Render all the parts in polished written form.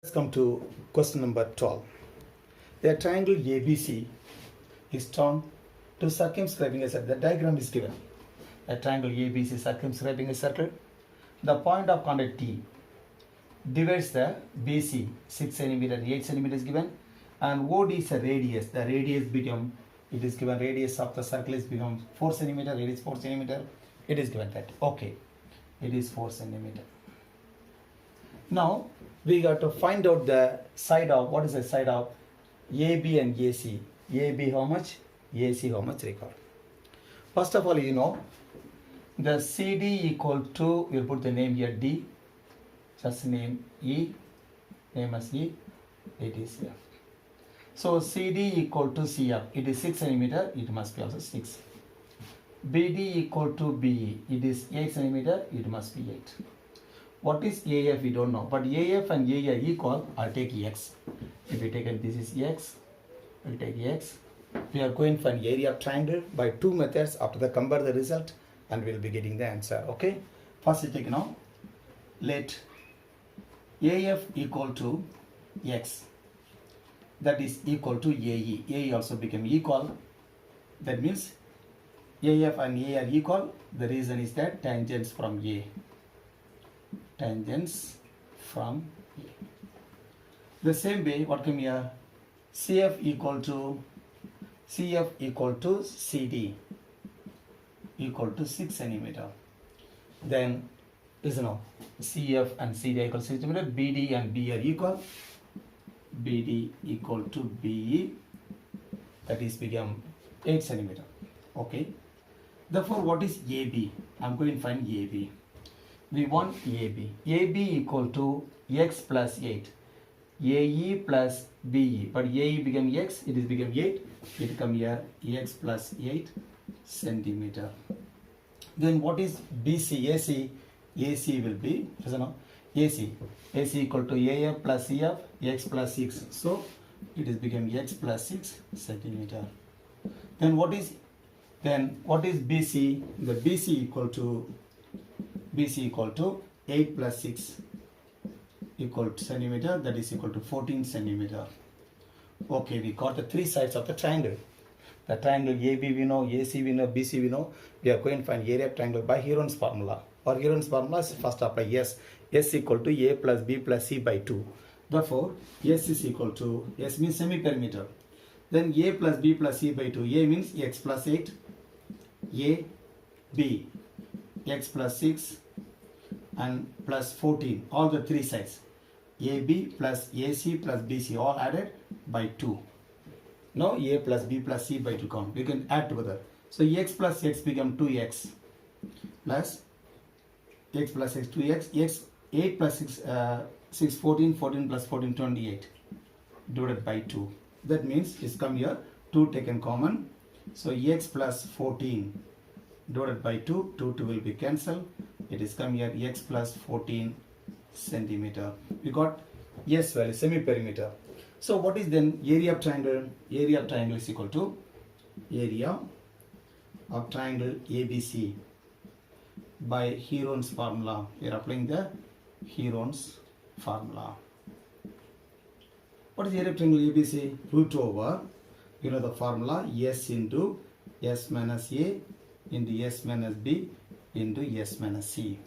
Let's come to question number 12. A triangle ABC is drawn to circumscribing a circle. The diagram is given. A triangle ABC circumscribing a circle. The point of contact T divides the BC 6 cm, 8 cm is given, and OD is a radius. The radius become, it is given radius of the circle is become 4 cm, it is 4 cm. It is given that. Okay, it is 4 cm. Now we got to find out the side of, what is the side of AB and AC. AB how much, AC how much, record. First of all, you know, the CD equal to, we'll put the name here D, just name E, name as E, it is here. So CD equal to CF, it is 6 cm, it must be also 6. BD equal to BE, it is 8 cm, it must be 8. What is AF we don't know, but AF and A are equal. I'll take X. If we take it, this is X, we'll take X. We are going for an area of triangle by two methods. After that, compare the result and we'll be getting the answer. Okay. First you take now. Let AF equal to X. That is equal to AE. AE also become equal. That means AF and A are equal. The reason is that tangents from A. Tangents from A. The same way, what come here? CF equal to CD equal to 6 cm. Then listen now, CF and CD equal to 6 cm. BD and B are equal. BD equal to BE, that is become 8 cm. Okay. Therefore, what is AB? I'm going to find AB. We want AB. AB equal to X plus 8. AE plus BE. But AE become X, it is become 8. It come here X plus 8 centimeter. Then what is BC? AC. AC will be, AC. AC equal to AF plus CF, X plus 6. So it is become X plus 6 centimeter. Then what is BC? The BC equal to 8 plus 6 equal to centimeter, that is equal to 14 centimeter. Okay, we got the three sides of the triangle. The triangle AB we know, AC we know, BC we know. We are going to find area of triangle by Heron's formula. Or Heron's formula is first apply S. S equal to A plus B plus C by 2. Therefore, S is equal to, S means semi-perimeter. Then A plus B plus C by 2. A means X plus 8. A, B, X plus 6 and plus 14. All the three sides. AB plus AC plus BC all added by 2. Now A plus B plus C by 2 count. We can add together. So X plus X become 2X plus X plus X 2X. X 8 plus 6 14. 14 plus 14 28 divided by 2. That means it's come here 2 taken common. So X plus 14 divided by 2. 2 will be cancelled. It is come here X plus 14 centimeter. We got S value, semi-perimeter. So what is then area of triangle? Area of triangle is equal to area of triangle ABC by Heron's formula. We are applying the Heron's formula. What is area of triangle ABC? Root over, you know the formula, S into S minus A into S minus B into S minus C.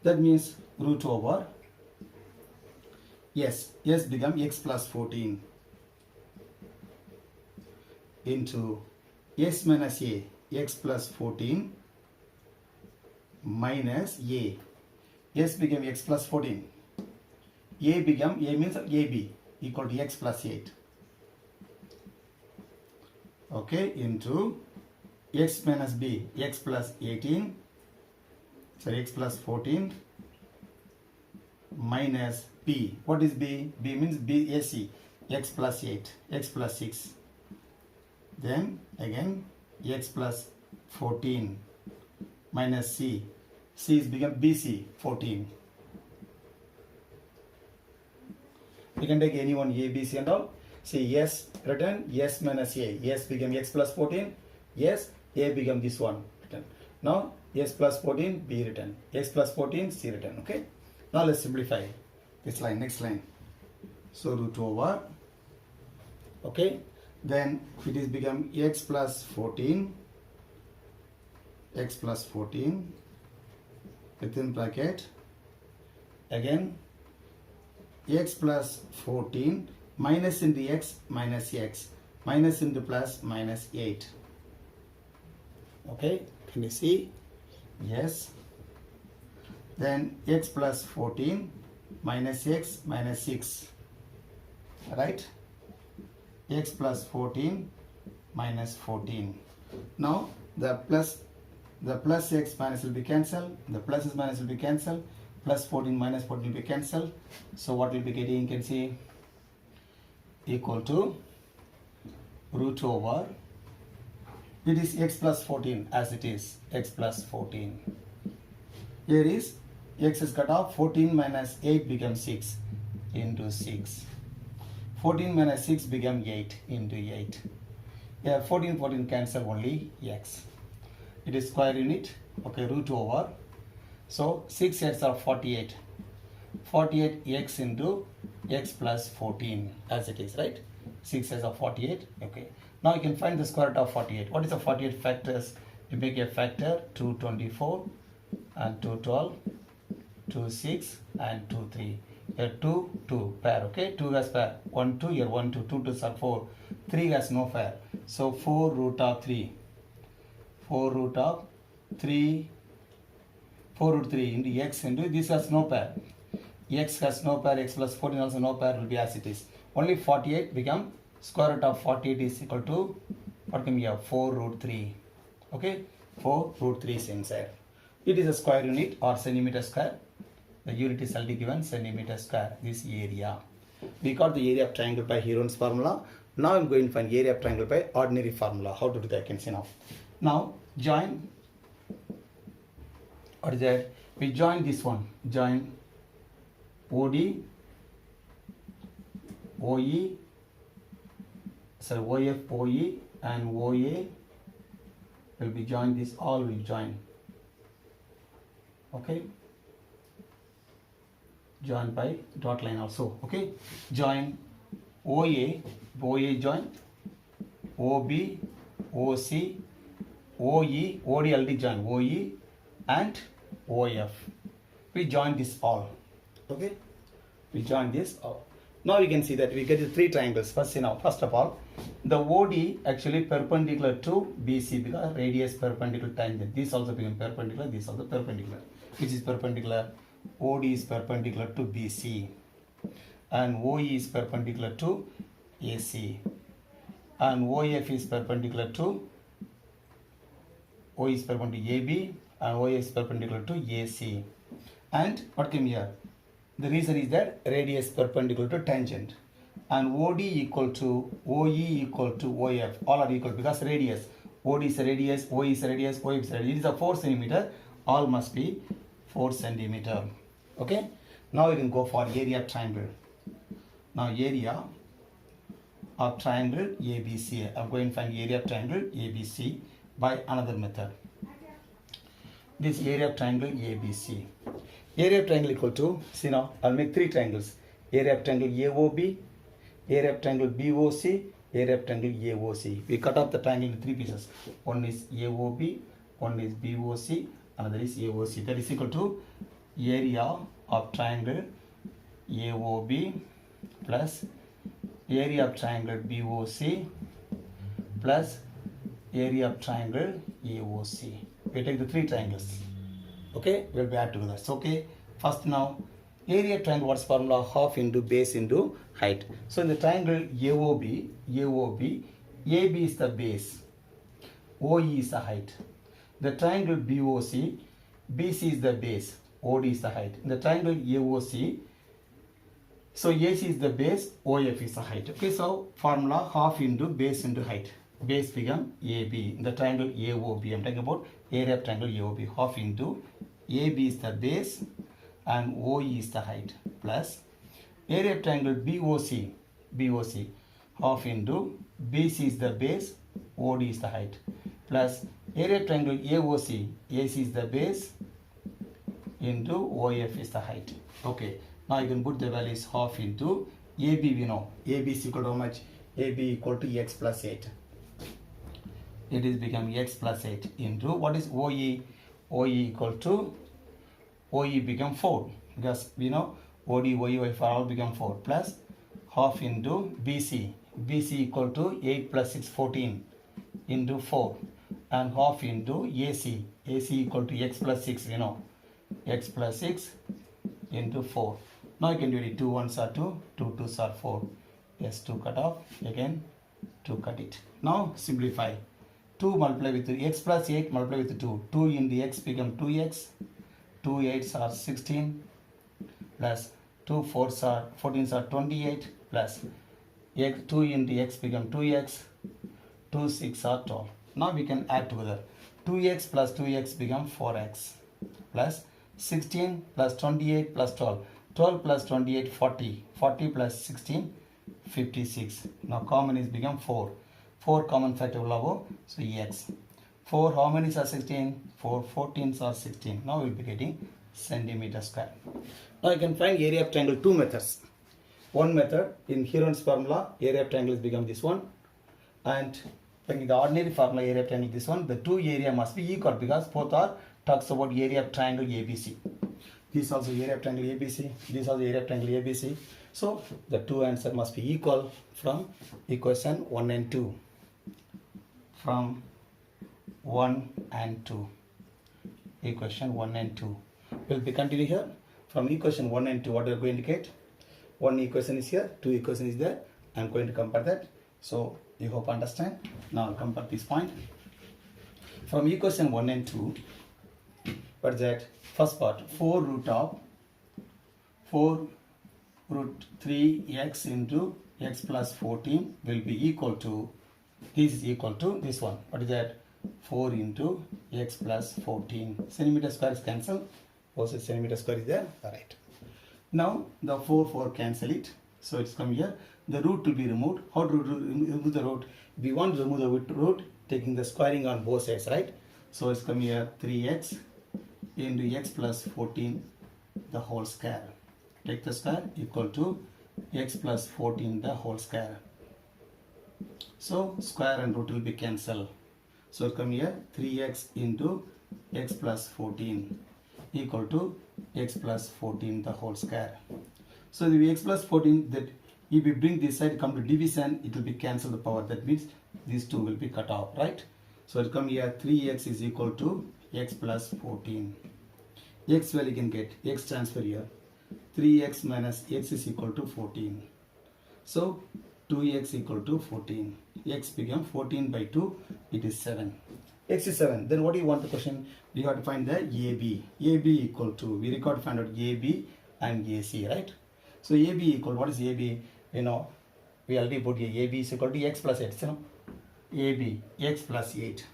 That means root over S. S become X plus 14 into S minus A. X plus 14 minus A. S become X plus 14. A become, A means AB equal to X plus 8. Okay, into X minus B, X plus 18. So X plus 14 minus B. What is B? B means BAC. X plus 8. X plus 6. Then again X plus 14 minus C. C is become BC 14. We can take any one A, B, C and all. See S written, S minus A. S become X plus 14. Yes, A become this one written. Now S plus 14 B written, X plus 14 C written. Okay. Now let's simplify this line. Next line. So root over, okay, then it is become x plus 14 within bracket, again x plus 14 minus into x, minus into plus minus 8. Okay, can you see? Yes. Then x plus 14 minus x minus 6, right? X plus 14 minus 14. Now the plus x minus will be cancelled, the pluses minus will be cancelled, plus 14 minus 14 will be cancelled. So what will be getting, you can see, equal to root over, it is x plus 14 as it is, x plus 14. Here is x is cut off, 14 minus 8 becomes 6 into 6. 14 minus 6 become 8 into 8. Yeah, 14 cancel, only x. It is square unit, okay, root over. So 6 x are 48. 48 x into x plus 14 as it is, right? 6 x are 48, okay. Now you can find the square root of 48. What is the 48 factors? You make a factor 224 and 212, 26 and 23. Here 2 pair, okay, 2 has pair, 1 2, here 1 2, 2 2 are 4, 3 has no pair, so 4 root of 3 into x into, this has no pair, x has no pair, x plus 14 also no pair, will be as it is. Only 48 become square root of 48 is equal to, what can be here, 4 root 3, okay, 4 root 3 is inside. It is a square unit or centimeter square. The unit is already given, centimeter square, this area. We got the area of triangle by Heron's formula. Now I'm going to find area of triangle by ordinary formula. How to do that, I can see now. Now join, what is that? We join this one, join OD, OE, sorry, OF, OE and OA will be joined, this all will join, okay, join by dot line also, okay, join OA join, OB, OC, OE, OD already join, OE and OF. We join this all, okay, we join this all. Now you can see that we get the three triangles. First of all, the OD actually perpendicular to BC because radius perpendicular tangent. This also become perpendicular, this also perpendicular. Which is perpendicular? OD is perpendicular to BC and OE is perpendicular to AC and OF is perpendicular to, OE is perpendicular to AB and OA is perpendicular to AC. And what came here? The reason is that radius perpendicular to tangent and OD equal to OE equal to OF, all are equal because radius, OD is a radius, OE is a radius, OF is a radius. It is a 4 centimeter, all must be 4 centimeter. Okay, now you can go for area of triangle. Now area of triangle ABC, I'm going to find area of triangle ABC by another method. This area of triangle ABC. Area of triangle equal to, see now, I'll make three triangles. Area of triangle AOB, area of triangle BOC, area of triangle AOC. We cut off the triangle into three pieces. One is AOB, one is BOC, another is AOC. That is equal to area of triangle AOB plus area of triangle BOC plus area of triangle AOC. We take the three triangles. Okay, we'll be add together. So okay, first now area of triangle, what's formula? Half into base into height. So in the triangle AOB, AB is the base, OE is the height. The triangle BOC, BC is the base, OD is the height. In the triangle AOC, so AC is the base, OF is the height. Okay, so formula half into base into height. Base become AB. In the triangle AOB, I'm talking about area of triangle AOB. Half into AB is the base and OE is the height plus area of triangle BOC, half into BC is the base, OD is the height plus area of triangle AOC, AC is the base into OF is the height. Okay, now you can put the values half into AB we know. AB is equal to how much? AB equal to x plus 8. It is become x plus 8 into what is OE? OE equal to OE become 4 because we know OD, OE, for all become 4 plus half into BC. BC equal to 8 plus 6, 14 into 4 and half into AC. AC equal to x plus 6, you know, x plus 6 into 4. Now you can do it. 2 1s are 2, 2 2s are 4. Yes, 2 cut off, again 2 cut it. Now simplify. 2 multiply with x plus 8 multiply with 2. 2 into x become 2x. 2 8s are 16 plus 2 4s are 14s are 28 plus x 2 into x become 2x. 2 6 are 12. Now we can add together. 2x plus 2x become 4x plus 16 plus 28 plus 12. 12 plus 28 40. 40 plus 16 56. Now common is become 4. 4 common factor will have, so x. 4 how many are 16? 4 14s are 16. Now we will be getting centimeter square. Now you can find area of triangle two methods. One method in Heron's formula, area of triangle is become this one, and in the ordinary formula area of triangle this one. The two area must be equal because both are talks about area of triangle ABC. This is also area of triangle ABC. This is also area of triangle ABC. So the two answer must be equal from equation 1 and 2. From 1 and 2. Equation 1 and 2. Will be continue here. From equation 1 and 2, what we are going to get? One equation is here, two equation is there. I am going to compare that. So you hope understand. Now I'll compare this point. From equation 1 and 2, what is that? First part, 4 root 3x into x plus 14 will be equal to, this is equal to this one. What is that? 4 into x plus 14. Centimeter square is cancelled. Also centimeter square is there. Alright. Now the 4 cancel it. So it's come here. The root will be removed. How to remove the root? We want to remove the root taking the squaring on both sides, right? So it's come here 3x into x plus 14 the whole square. Take the square equal to x plus 14 the whole square. So square and root will be cancelled. So come here 3x into x plus 14 equal to x plus 14 the whole square. So the x plus 14, that if we bring this side come to division, it will be cancel the power. That means these two will be cut off, right? So it come here 3x is equal to x plus 14. X value you can get, x transfer here. 3x minus x is equal to 14. So 2x equal to 14. X become 14 by 2, it is 7. X is 7. Then what do you want the question? We have to find the AB. AB equal to, we record to find out AB and AC, right? So AB equal, what is AB? You know, we already put here AB is equal to x plus 8. So AB, x plus 8.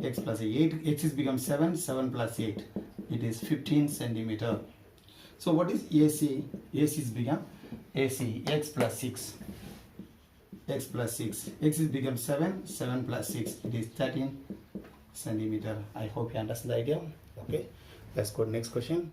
X plus 8. X is become 7. 7 plus 8. It is 15 centimeter. So what is AC? AC is become AC, x plus 6. X plus 6. X is become 7. 7 plus 6. It is 13 centimeter. I hope you understand the idea. Okay. Let's go to next question.